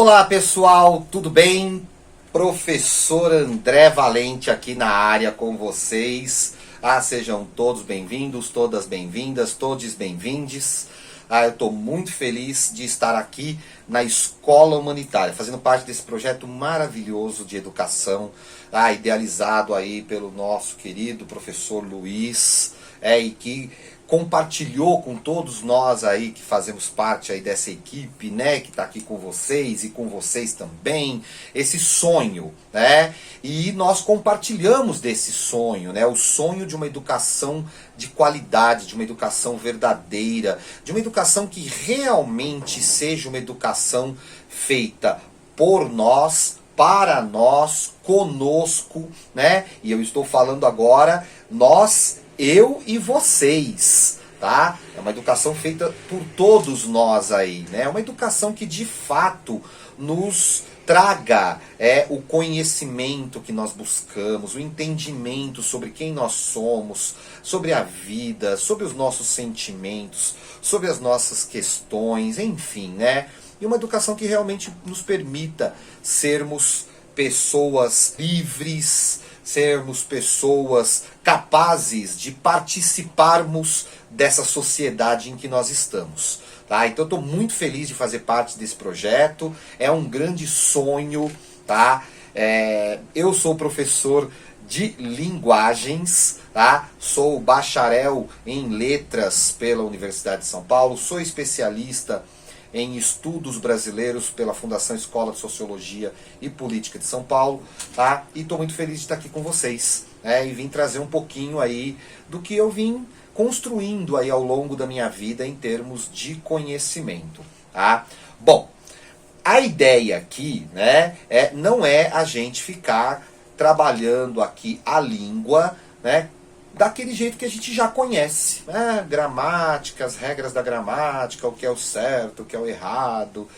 Olá pessoal, tudo bem? Professor André Valente aqui na área com vocês. Sejam todos bem-vindos, todas bem-vindas, todos bem-vindes. Eu estou muito feliz de estar aqui na Escola Humanitária, fazendo parte desse projeto maravilhoso de educação, idealizado aí pelo nosso querido professor Luiz, e que compartilhou com todos nós aí que fazemos parte aí dessa equipe, né, que está aqui com vocês e com vocês também, esse sonho, né? E nós compartilhamos desse sonho, né? O sonho de uma educação de qualidade, de uma educação verdadeira, de uma educação que realmente seja uma educação feita por nós, para nós, conosco, né? E eu estou falando agora, nós, eu e vocês, tá? É uma educação feita por todos nós aí, né? É uma educação que de fato nos traga o conhecimento que nós buscamos, o entendimento sobre quem nós somos, sobre a vida, sobre os nossos sentimentos, sobre as nossas questões, enfim, né? E uma educação que realmente nos permita sermos pessoas livres, sermos pessoas capazes de participarmos dessa sociedade em que nós estamos. Tá? Então eu estou muito feliz de fazer parte desse projeto, é um grande sonho. Tá? Eu sou professor de linguagens, tá? Sou bacharel em letras pela Universidade de São Paulo, sou especialista em estudos brasileiros pela Fundação Escola de Sociologia e Política de São Paulo, tá? E estou muito feliz de estar aqui com vocês, né? E vim trazer um pouquinho aí do que eu vim construindo aí ao longo da minha vida em termos de conhecimento, tá? Bom, a ideia aqui, né, não é a gente ficar trabalhando aqui a língua, né, daquele jeito que a gente já conhece, né? Gramática, as regras da gramática, o que é o certo, o que é o errado,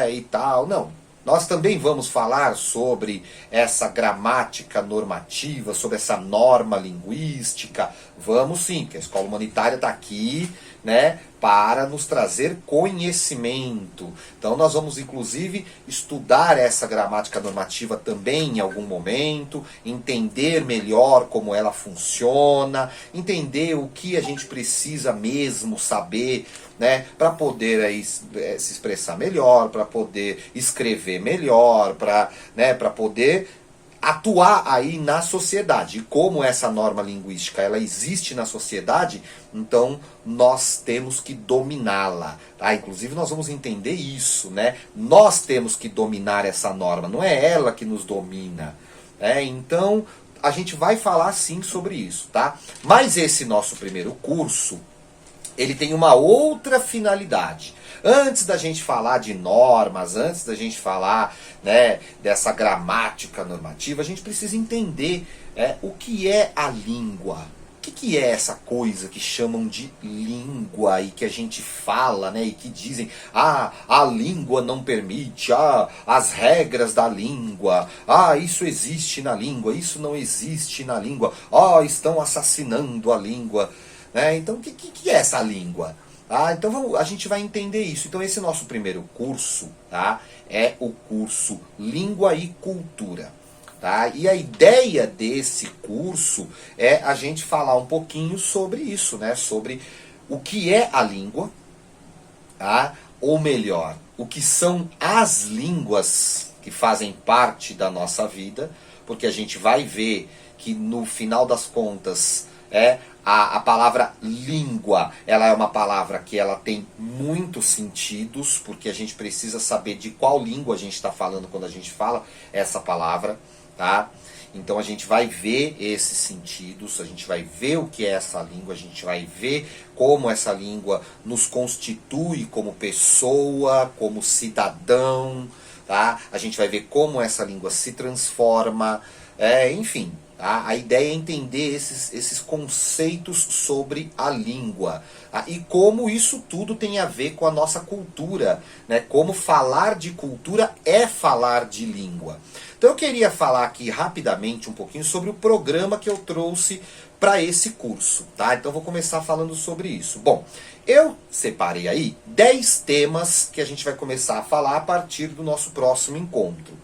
e tal. Não, nós também vamos falar sobre essa gramática normativa, sobre essa norma linguística. Vamos sim, porque a Escola Humanitária está aqui, né, para nos trazer conhecimento. Então nós vamos inclusive estudar essa gramática normativa também em algum momento, entender melhor como ela funciona, entender o que a gente precisa mesmo saber, né, para poder aí, se expressar melhor, para poder escrever melhor, para poder atuar aí na sociedade. E como essa norma linguística ela existe na sociedade, então nós temos que dominá-la. Tá? Inclusive nós vamos entender isso, né? Nós temos que dominar essa norma, não é ela que nos domina. Então a gente vai falar sim sobre isso, tá? Mas esse nosso primeiro curso, ele tem uma outra finalidade. Antes da gente falar de normas, antes da gente falar, né, dessa gramática normativa, a gente precisa entender o que é a língua. O que é essa coisa que chamam de língua e que a gente fala, né, e que dizem, a língua não permite, as regras da língua, isso existe na língua, isso não existe na língua, estão assassinando a língua. Então, o que é essa língua? Então a gente vai entender isso. Então esse nosso primeiro curso, tá, é o curso Língua e Cultura. Tá? E a ideia desse curso é a gente falar um pouquinho sobre isso, né? Sobre o que é a língua, tá? Ou melhor, o que são as línguas que fazem parte da nossa vida, porque a gente vai ver que no final das contas a palavra língua, ela é uma palavra que ela tem muitos sentidos, porque a gente precisa saber de qual língua a gente está falando quando a gente fala essa palavra, tá? Então a gente vai ver esses sentidos, a gente vai ver o que é essa língua, a gente vai ver como essa língua nos constitui como pessoa, como cidadão, tá? A gente vai ver como essa língua se transforma, enfim. Tá? A ideia é entender esses conceitos sobre a língua, tá? E como isso tudo tem a ver com a nossa cultura, né? Como falar de cultura é falar de língua. Então eu queria falar aqui rapidamente um pouquinho sobre o programa que eu trouxe para esse curso, tá? Então eu vou começar falando sobre isso. Bom, eu separei aí 10 temas que a gente vai começar a falar a partir do nosso próximo encontro.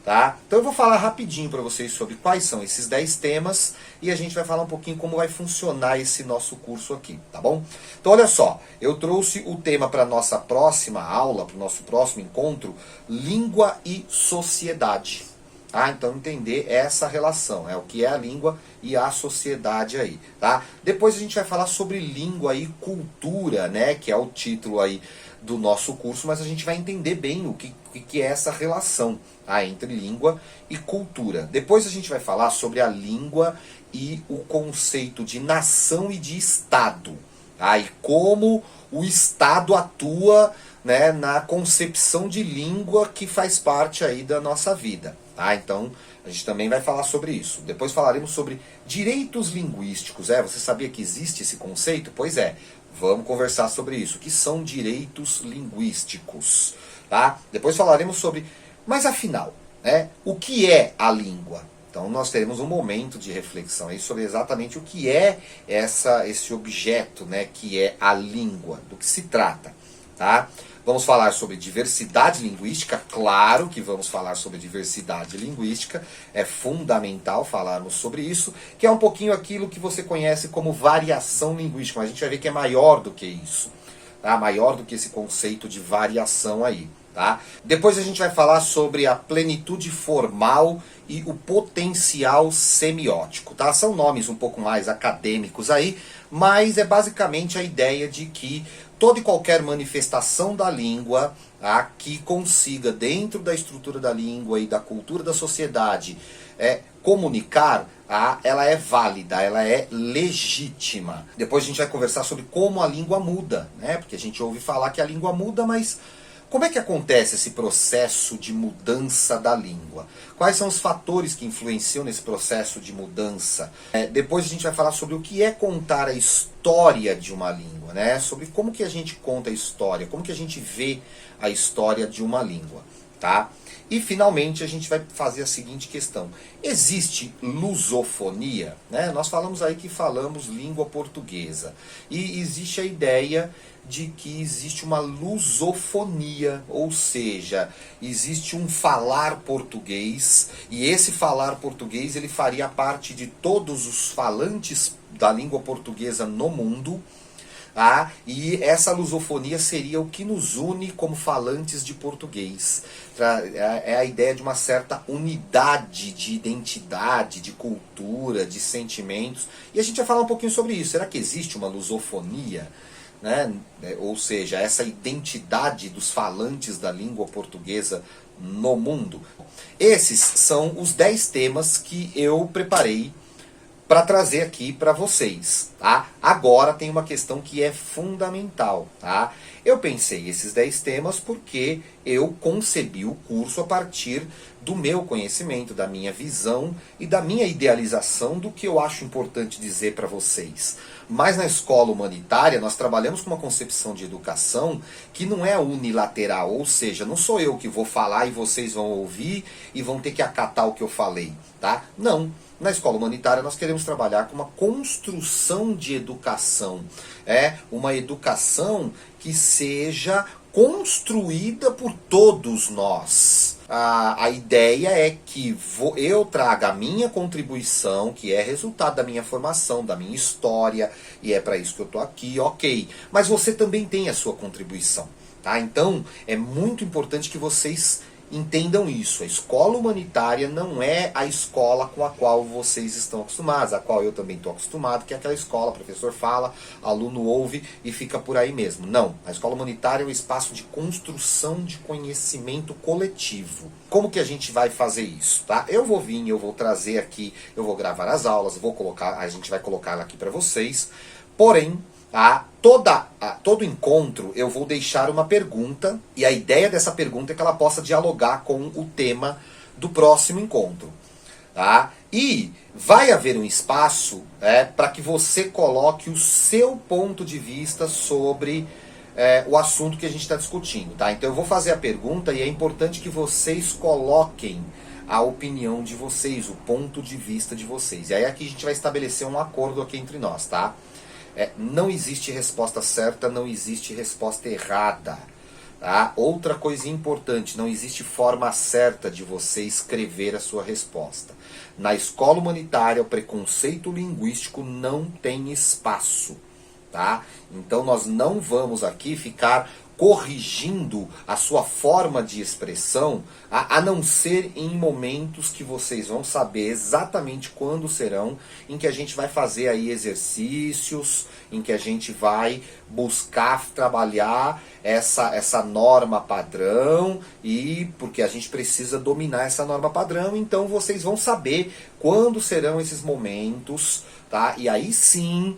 Tá? Então eu vou falar rapidinho para vocês sobre quais são esses 10 temas e a gente vai falar um pouquinho como vai funcionar esse nosso curso aqui, tá bom? Então olha só, eu trouxe o tema para a nossa próxima aula, para o nosso próximo encontro, língua e sociedade. Ah, então entender essa relação, o que é a língua e a sociedade aí, tá? Depois a gente vai falar sobre língua e cultura, né, que é o título aí do nosso curso, mas a gente vai entender bem o que é essa relação, tá, entre língua e cultura. Depois a gente vai falar sobre a língua e o conceito de nação e de Estado, tá, e como o Estado atua, né, na concepção de língua que faz parte aí da nossa vida. Tá? Então, a gente também vai falar sobre isso. Depois falaremos sobre direitos linguísticos. Você sabia que existe esse conceito? Pois é, vamos conversar sobre isso. O que são direitos linguísticos? Tá? Depois falaremos sobre... Mas afinal, né, o que é a língua? Então nós teremos um momento de reflexão aí sobre exatamente o que é esse objeto, né, que é a língua, do que se trata. Tá? Vamos falar sobre diversidade linguística, claro que vamos falar sobre diversidade linguística, é fundamental falarmos sobre isso, que é um pouquinho aquilo que você conhece como variação linguística, mas a gente vai ver que é maior do que isso, tá? Maior do que esse conceito de variação aí. Tá? Depois a gente vai falar sobre a plenitude formal e o potencial semiótico. Tá? São nomes um pouco mais acadêmicos aí, mas é basicamente a ideia de que toda e qualquer manifestação da língua, tá, que consiga, dentro da estrutura da língua e da cultura da sociedade, comunicar, ela é válida, ela é legítima. Depois a gente vai conversar sobre como a língua muda, né? Porque a gente ouve falar que a língua muda, mas como é que acontece esse processo de mudança da língua? Quais são os fatores que influenciam nesse processo de mudança? Depois a gente vai falar sobre o que é contar a história de uma língua, né? Sobre como que a gente conta a história, como que a gente vê a história de uma língua, tá? E finalmente a gente vai fazer a seguinte questão: existe lusofonia? Né? Nós falamos aí que falamos língua portuguesa e existe a ideia de que existe uma lusofonia, ou seja, existe um falar português, e esse falar português ele faria parte de todos os falantes da língua portuguesa no mundo, e essa lusofonia seria o que nos une como falantes de português. É a ideia de uma certa unidade de identidade, de cultura, de sentimentos, e a gente vai falar um pouquinho sobre isso. Será que existe uma lusofonia? Né? Ou seja, essa identidade dos falantes da língua portuguesa no mundo. Esses são os 10 temas que eu preparei para trazer aqui para vocês. Tá? Agora tem uma questão que é fundamental. Tá? Eu pensei esses 10 temas porque eu concebi o curso a partir do meu conhecimento, da minha visão e da minha idealização do que eu acho importante dizer para vocês. Mas na escola humanitária nós trabalhamos com uma concepção de educação que não é unilateral, ou seja, não sou eu que vou falar e vocês vão ouvir e vão ter que acatar o que eu falei. Tá? Não. Na escola humanitária nós queremos trabalhar com uma construção de educação. Uma educação que seja construída por todos nós. A ideia é que eu traga a minha contribuição, que é resultado da minha formação, da minha história, e é para isso que eu estou aqui, ok. Mas você também tem a sua contribuição. Tá? Então é muito importante que vocês entendam isso. A escola humanitária não é a escola com a qual vocês estão acostumados, a qual eu também estou acostumado, que é aquela escola, o professor fala, aluno ouve e fica por aí mesmo. Não, a escola humanitária é um espaço de construção de conhecimento coletivo. Como que a gente vai fazer isso? Tá? Eu vou trazer aqui, eu vou gravar as aulas, a gente vai colocar ela aqui para vocês, porém, todo encontro eu vou deixar uma pergunta, e a ideia dessa pergunta é que ela possa dialogar com o tema do próximo encontro. tá? E vai haver um espaço para que você coloque o seu ponto de vista sobre o assunto que a gente está discutindo, tá? Então eu vou fazer a pergunta e é importante que vocês coloquem a opinião de vocês, o ponto de vista de vocês. E aí aqui a gente vai estabelecer um acordo aqui entre nós, tá? Não existe resposta certa, não existe resposta errada. Tá? Outra coisa importante, não existe forma certa de você escrever a sua resposta. Na escola humanitária, o preconceito linguístico não tem espaço. Tá? Então nós não vamos aqui ficar corrigindo a sua forma de expressão, a não ser em momentos que vocês vão saber exatamente quando serão, em que a gente vai fazer aí exercícios, em que a gente vai buscar trabalhar essa norma padrão, e porque a gente precisa dominar essa norma padrão, então vocês vão saber quando serão esses momentos. Tá? E aí sim,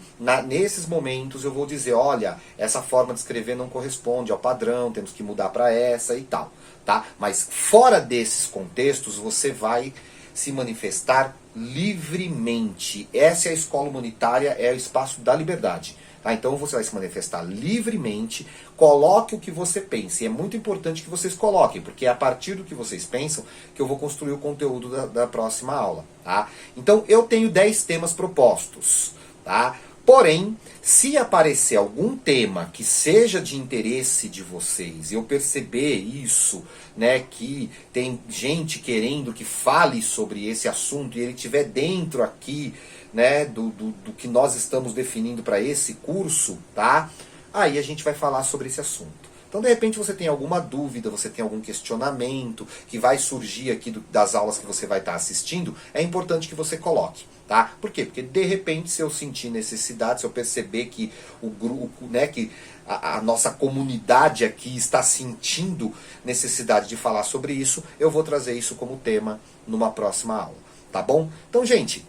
nesses momentos eu vou dizer, olha, essa forma de escrever não corresponde ao padrão, temos que mudar para essa e tal. Tá? Mas fora desses contextos, você vai se manifestar livremente. Essa é a escola humanitária, é o espaço da liberdade. Tá? Então você vai se manifestar livremente, coloque o que você pensa. E é muito importante que vocês coloquem, porque é a partir do que vocês pensam que eu vou construir o conteúdo da próxima aula. Tá? Então eu tenho 10 temas propostos. Tá? Porém, se aparecer algum tema que seja de interesse de vocês, e eu perceber isso, né, que tem gente querendo que fale sobre esse assunto, e ele estiver dentro aqui, né, do que nós estamos definindo para esse curso, tá? Aí a gente vai falar sobre esse assunto. Então, de repente, você tem alguma dúvida, você tem algum questionamento que vai surgir aqui das aulas que você vai estar assistindo, é importante que você coloque. Tá? Por quê? Porque de repente, se eu sentir necessidade, se eu perceber que o grupo, né, que a nossa comunidade aqui está sentindo necessidade de falar sobre isso, eu vou trazer isso como tema numa próxima aula. Tá bom? Então, gente,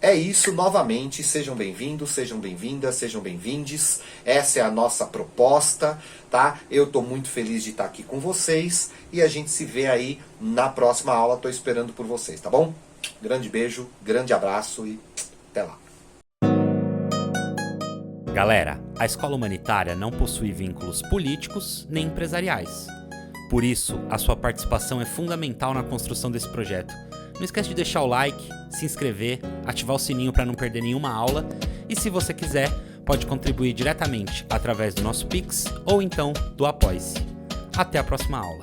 é isso novamente. Sejam bem-vindos, sejam bem-vindas, sejam bem-vindes. Essa é a nossa proposta, tá? Eu estou muito feliz de estar aqui com vocês e a gente se vê aí na próxima aula. Estou esperando por vocês, tá bom? Grande beijo, grande abraço e até lá. Galera, a escola humanitária não possui vínculos políticos nem empresariais. Por isso, a sua participação é fundamental na construção desse projeto. Não esquece de deixar o like, se inscrever, ativar o sininho para não perder nenhuma aula e, se você quiser, pode contribuir diretamente através do nosso Pix ou então do Apoie-se. Até a próxima aula.